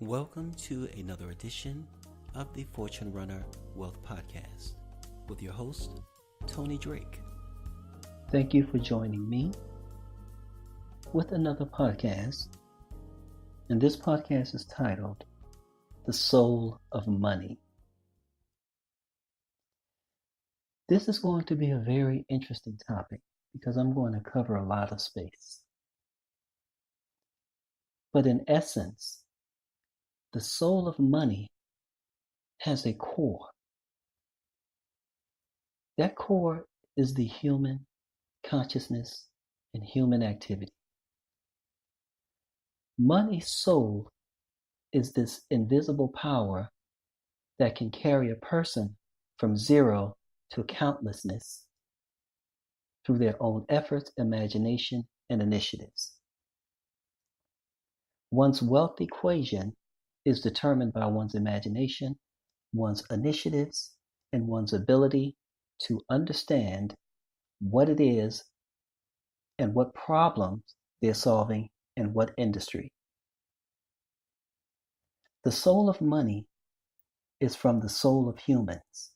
Welcome to another edition of the Fortune Runner Wealth Podcast with your host, Tony Drake. Thank you for joining me with another podcast. And this podcast is titled The Soul of Money. This is going to be a very interesting topic because I'm going to cover a lot of space. But in essence, the soul of money has a core. That core is the human consciousness and human activity. Money's soul is this invisible power that can carry a person from zero to countlessness through their own efforts, imagination, and initiatives. One's wealth equation is determined by one's imagination, one's initiatives, and one's ability to understand what it is and what problems they're solving in what industry. The soul of money is from the soul of humans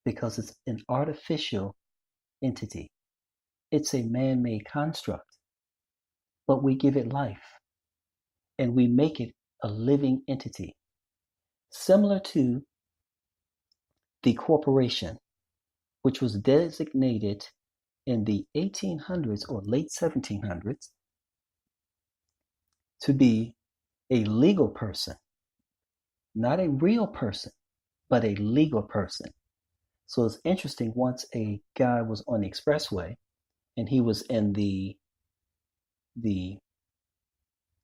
because it's an artificial entity. It's a man-made construct, but we give it life and we make it a living entity, similar to the corporation, which was designated in the 1800s or late 1700s to be a legal person, not a real person, but a legal person. So it's interesting, once a guy was on the expressway and he was in the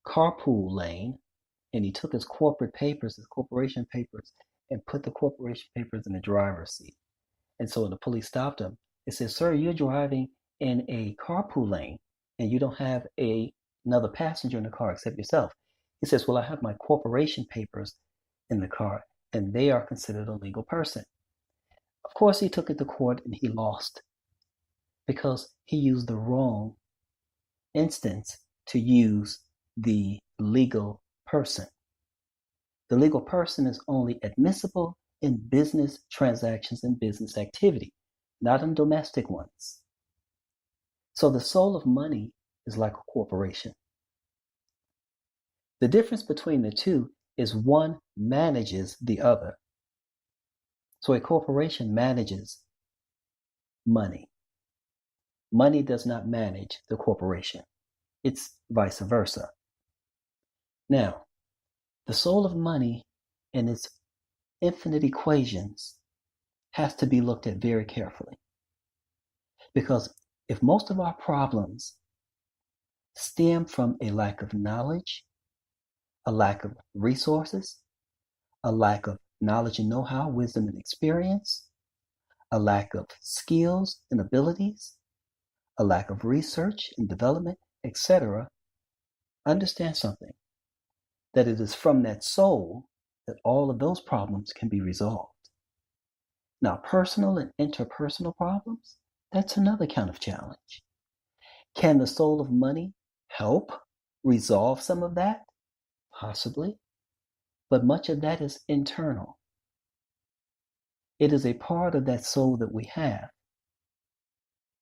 carpool lane, and he took his corporate papers, his corporation papers, and put the corporation papers in the driver's seat. And so when the police stopped him, it said, "Sir, you're driving in a carpool lane and you don't have another passenger in the car except yourself." He says, "Well, I have my corporation papers in the car and they are considered a legal person." Of course, he took it to court and he lost because he used the wrong instance to use the legal person. The legal person is only admissible in business transactions and business activity, not in domestic ones. So the soul of money is like a corporation. The difference between the two is one manages the other. So a corporation manages money. Money does not manage the corporation. It's vice versa. Now, the soul of money and its infinite equations has to be looked at very carefully. Because if most of our problems stem from a lack of knowledge, a lack of resources, a lack of knowledge and know-how, wisdom and experience, a lack of skills and abilities, a lack of research and development, etc., understand something, that it is from that soul that all of those problems can be resolved. Now, personal and interpersonal problems, that's another kind of challenge. Can the soul of money help resolve some of that? Possibly. But much of that is internal. It is a part of that soul that we have.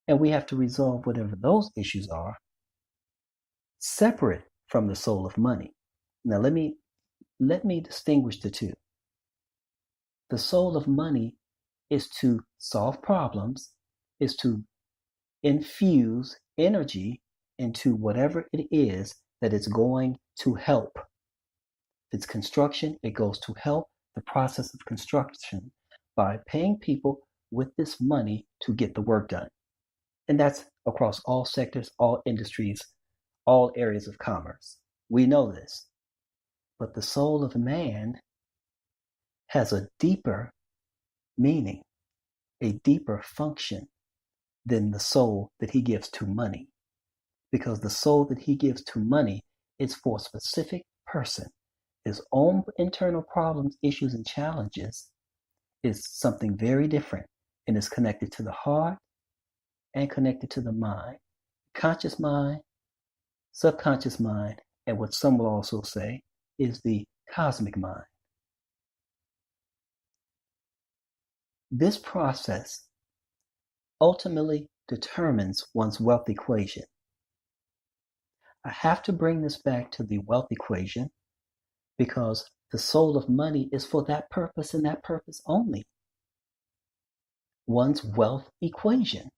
And we have to resolve whatever those issues are separate from the soul of money. Now, let me distinguish the two. The soul of money is to solve problems, is to infuse energy into whatever it is that it's going to help. If it's construction, it goes to help the process of construction by paying people with this money to get the work done. And that's across all sectors, all industries, all areas of commerce. We know this. But the soul of man has a deeper meaning, a deeper function than the soul that he gives to money. Because the soul that he gives to money is for a specific person. His own internal problems, issues, and challenges is something very different and is connected to the heart and connected to the mind. Conscious mind, subconscious mind, and what some will also say is the cosmic mind. This process ultimately determines one's wealth equation. I have to bring this back to the wealth equation because the soul of money is for that purpose and that purpose only. One's wealth equation.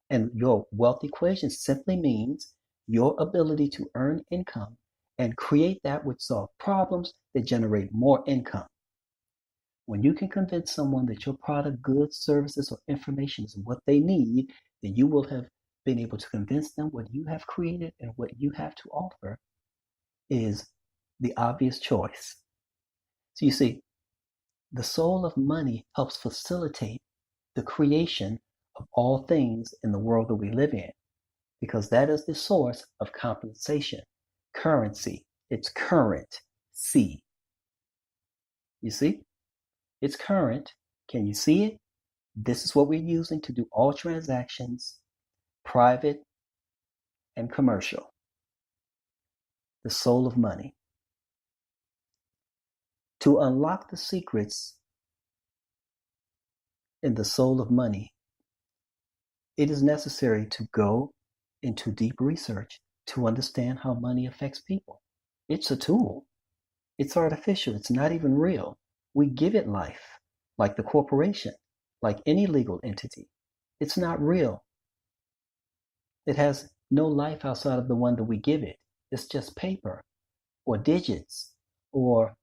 And your wealth equation simply means your ability to earn income and create that which solve problems that generate more income. When you can convince someone that your product, goods, services, or information is what they need, then you will have been able to convince them what you have created and what you have to offer is the obvious choice. So you see, the soul of money helps facilitate the creation of all things in the world that we live in, because that is the source of compensation, currency. It's current C. You see? It's current. Can you see it? This is what we're using to do all transactions, private and commercial. The soul of money. To unlock the secrets in the soul of money, it is necessary to go into deep research to understand how money affects people. It's a tool. It's artificial. It's not even real. We give it life, like the corporation, like any legal entity. It's not real. It has no life outside of the one that we give it. It's just paper or digits or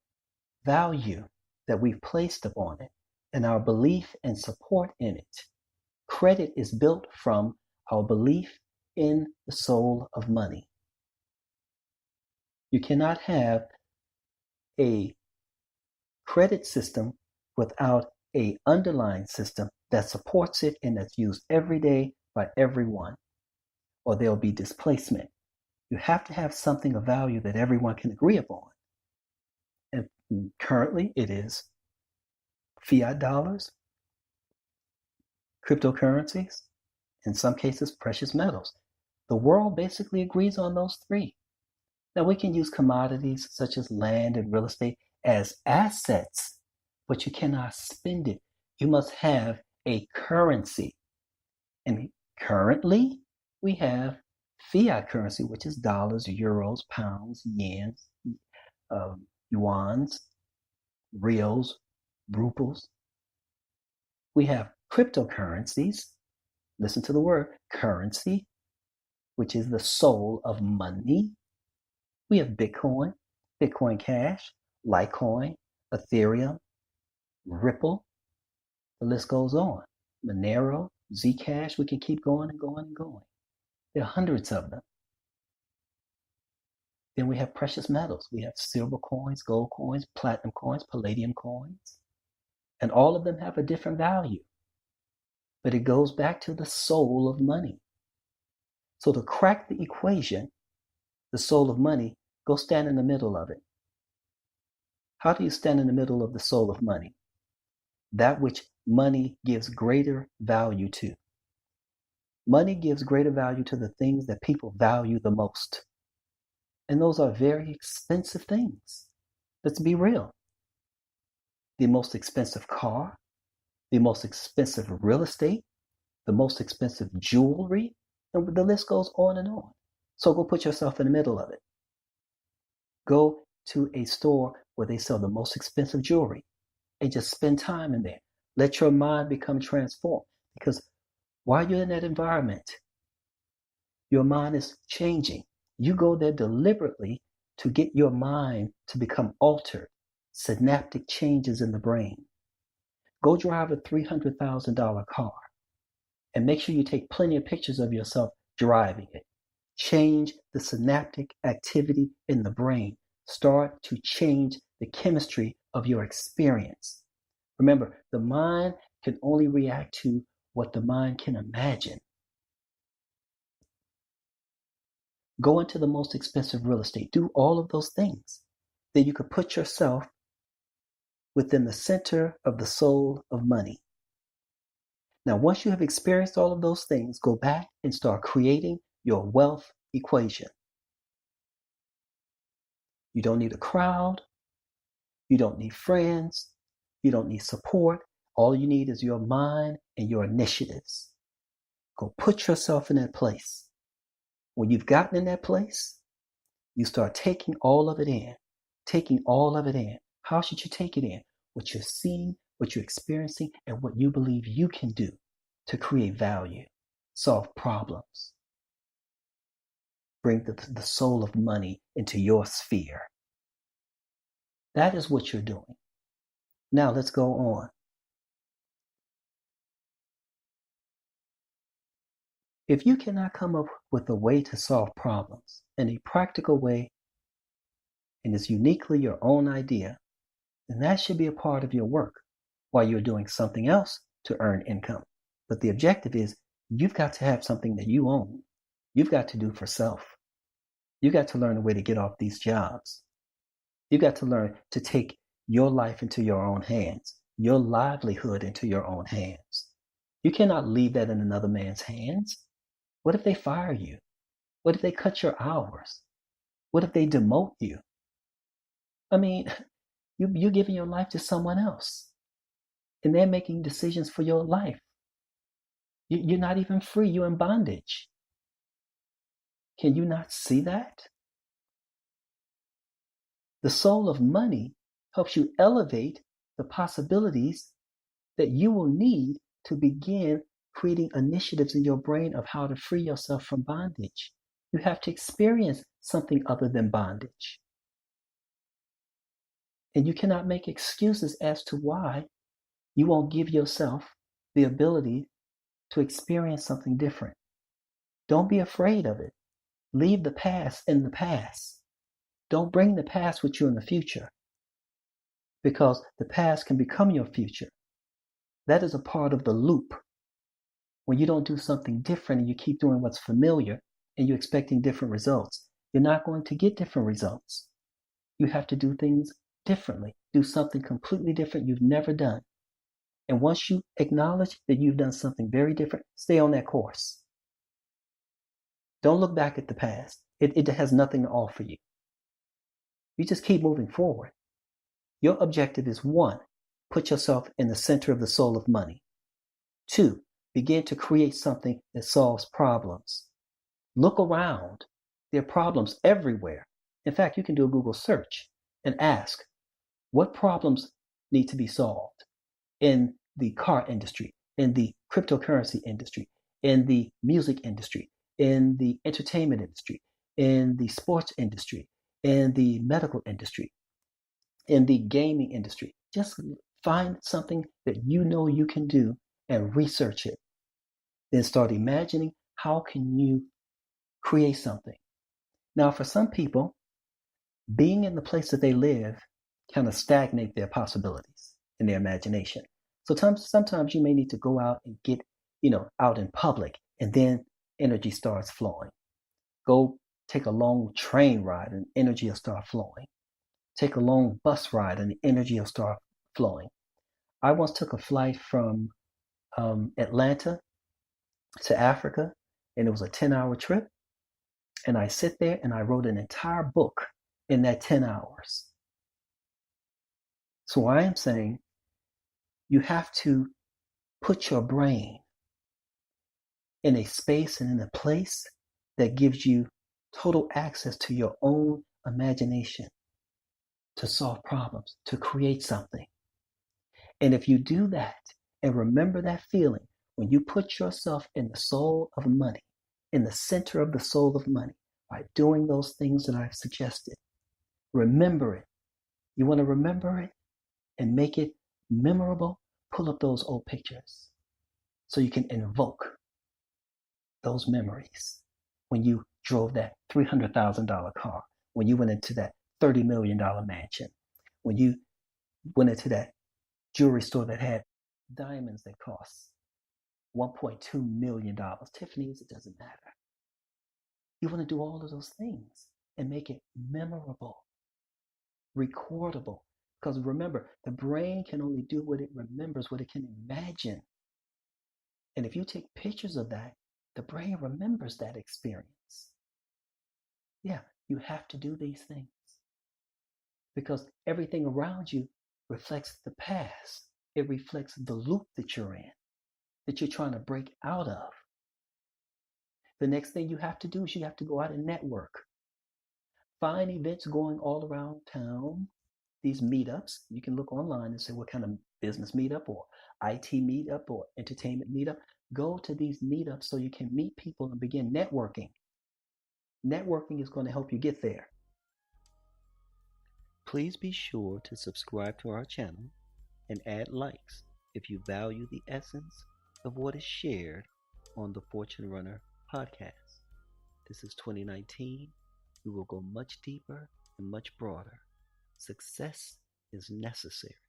value that we've placed upon it and our belief and support in it. Credit is built from our belief in the soul of money. You cannot have a credit system without an underlying system that supports it and that's used every day by everyone, or there'll be displacement. You have to have something of value that everyone can agree upon. And currently it is fiat dollars, cryptocurrencies, in some cases, precious metals. The world basically agrees on those three. Now, we can use commodities such as land and real estate as assets, but you cannot spend it. You must have a currency. And currently, we have fiat currency, which is dollars, euros, pounds, yens, yuans, reals, rubles. We have cryptocurrencies. Listen to the word currency, which is the soul of money. We have Bitcoin, Bitcoin Cash, Litecoin, Ethereum, Ripple. The list goes on. Monero, Zcash. We can keep going and going and going. There are hundreds of them. Then we have precious metals. We have silver coins, gold coins, platinum coins, palladium coins. And all of them have a different value. But it goes back to the soul of money. So to crack the equation, the soul of money, go stand in the middle of it. How do you stand in the middle of the soul of money? That which money gives greater value to. Money gives greater value to the things that people value the most. And those are very expensive things. Let's be real. The most expensive car, the most expensive real estate, the most expensive jewelry, and the list goes on and on. So go put yourself in the middle of it. Go to a store where they sell the most expensive jewelry and just spend time in there. Let your mind become transformed, because while you're in that environment, your mind is changing. You go there deliberately to get your mind to become altered, synaptic changes in the brain. Go drive a $300,000 car and make sure you take plenty of pictures of yourself driving it. Change the synaptic activity in the brain. Start to change the chemistry of your experience. Remember, the mind can only react to what the mind can imagine. Go into the most expensive real estate. Do all of those things. Then you could put yourself within the center of the soul of money. Now, once you have experienced all of those things, go back and start creating your wealth equation. You don't need a crowd. You don't need friends. You don't need support. All you need is your mind and your initiatives. Go put yourself in that place. When you've gotten in that place, you start taking all of it in, taking all of it in. How should you take it in? What you're seeing, what you're experiencing, and what you believe you can do to create value, solve problems, bring the soul of money into your sphere. That is what you're doing. Now let's go on. If you cannot come up with a way to solve problems in a practical way and is uniquely your own idea, then that should be a part of your work while you're doing something else to earn income. But the objective is you've got to have something that you own. You've got to do for self. You've got to learn a way to get off these jobs. You've got to learn to take your life into your own hands, your livelihood into your own hands. You cannot leave that in another man's hands. What if they fire you? What if they cut your hours? What if they demote you? I mean, you're giving your life to someone else, and they're making decisions for your life. You're not even free. You're in bondage. Can you not see that? The soul of money helps you elevate the possibilities that you will need to begin creating initiatives in your brain of how to free yourself from bondage. You have to experience something other than bondage. And you cannot make excuses as to why you won't give yourself the ability to experience something different. Don't be afraid of it. Leave the past in the past. Don't bring the past with you in the future, because the past can become your future. That is a part of the loop. When you don't do something different and you keep doing what's familiar and you're expecting different results, you're not going to get different results. You have to do things differently, do something completely different you've never done. And once you acknowledge that you've done something very different, stay on that course. Don't look back at the past. It has nothing to offer you. You just keep moving forward. Your objective is 1, put yourself in the center of the soul of money. 2, begin to create something that solves problems. Look around. There are problems everywhere. In fact, you can do a Google search and ask, what problems need to be solved in the car industry, in the cryptocurrency industry, in the music industry, in the entertainment industry, in the sports industry, in the medical industry, in the gaming industry. Just find something that you know you can do and research it. Then start imagining how can you create something. Now, for some people, being in the place that they live kind of stagnate their possibilities in their imagination. So sometimes you may need to go out and get, out in public, and then energy starts flowing. Go take a long train ride and energy will start flowing. Take a long bus ride and the energy will start flowing. I once took a flight from Atlanta to Africa, and it was a 10-hour trip. And I sit there and I wrote an entire book in that 10 hours. So I am saying you have to put your brain in a space and in a place that gives you total access to your own imagination to solve problems, to create something. And if you do that and remember that feeling when you put yourself in the soul of money, in the center of the soul of money, by doing those things that I've suggested, remember it. You want to remember it and make it memorable? Pull up those old pictures so you can invoke those memories. When you drove that $300,000 car, when you went into that $30 million mansion, when you went into that jewelry store that had diamonds that cost $1.2 million. Tiffany's, it doesn't matter. You want to do all of those things and make it memorable, recordable. Because remember, the brain can only do what it remembers, what it can imagine. And if you take pictures of that, the brain remembers that experience. Yeah, you have to do these things. because everything around you reflects the past. It reflects the loop that you're in, that you're trying to break out of. The next thing you have to do is you have to go out and network. Find events going all around town, these meetups. You can look online and say what kind of business meetup or IT meetup or entertainment meetup. Go to these meetups so you can meet people and begin networking. Networking is going to help you get there. Please be sure to subscribe to our channel and add likes if you value the essence of what is shared on the Fortune Runner podcast. This is 2019. We will go much deeper and much broader. Success is necessary.